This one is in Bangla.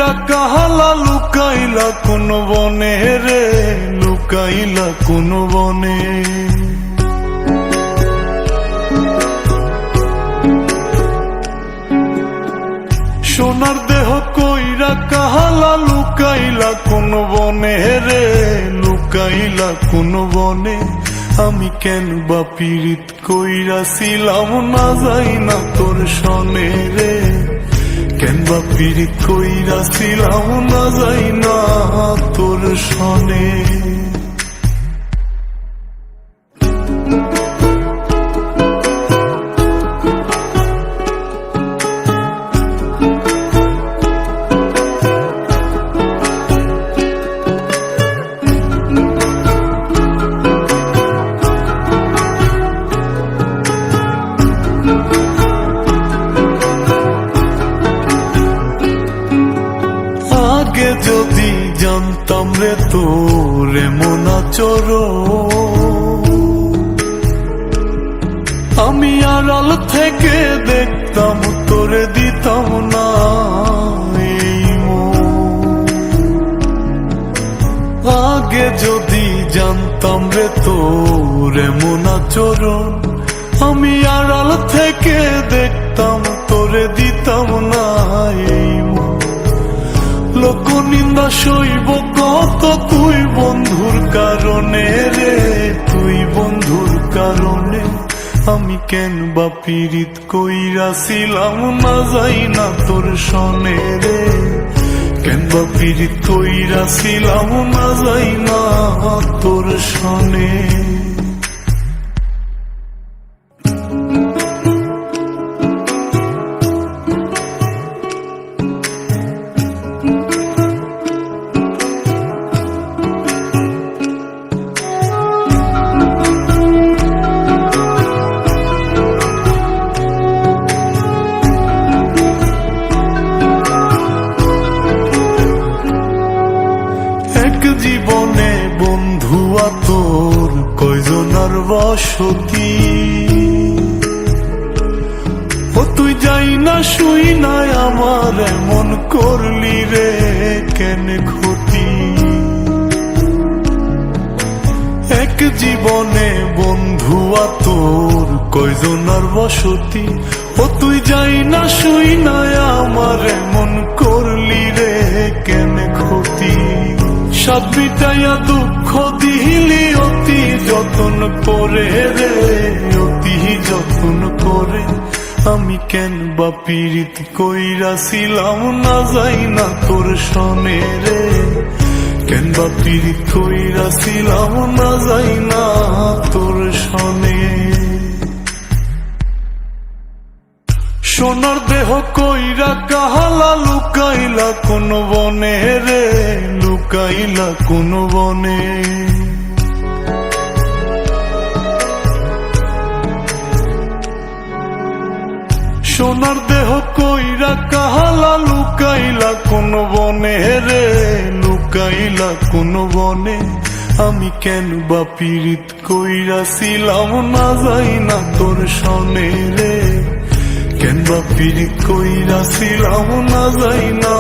কইরা কাহালা লুকাইলা কোন বনে রে, লুকাইলা কোন বনে। সোনার দেহ কইরা কাহালা লুকাইলা কোন বনে রে, লুকাইলা কোন বনে। আমি কেন বা পীড়িত কইরাছিলাম না যাই না তোর সনে রে, কেন বা পীড়িত কইরাছিলাম না যাই না তোর সনে। আগে যদি জানতাম রে তোর এমন আচরণ, আমি আড়াল থেকে দেখতাম তোরে দিতাম না এই মন। আগে যদি জানতাম রে তোর এমন আচরণ, আমি আড়াল থেকে দেখতাম তোরে দিতাম না এই মন। লোক নিন্দা সইব কত তুই বন্ধুর কারণে রে, তুই বন্ধুর কারণে। আমি কেন বা পীড়িত কইরাছিলাম না যাই না তোর সনে রে, কেন বা পীড়িত কইরাছিলাম না যাই না তোর সনে। জীবনে বন্ধু তোর কয়জনার বসতি, ও তুই যাই না শুই নাই আমার এমন করলি রে কেন ক্ষতি। এক জীবনে বন্ধু তোর কয়জনার বসতি, ও তুই যাই না শুই নাই আমার এমন করলি রে কেন ক্ষতি। সাত বিটাইয়া দুঃখ দিলি অতি যতন করে রে, অতি যতন করে। আমি কেন বা পীড়িত কইরাছিলাম না যাই না তোর সনে রে, কেন বা পীড়িত কইরাছিলাম না যাই না তোর সনে। সোনার দেহ কইরা কাহালা লুকাইলা কোন বনে রে, লুকাইলা কোন বনে। সোনার দেহ কইরা কাহালা লুকাইলা কোন বনে রে, লুকাইলা কোন বনে। আমি কেন বা পীড়িত কইরাছিলাম না যাই না তোর সনে রে, কেন বা পীড়িত কইরাছিলাম না যাই না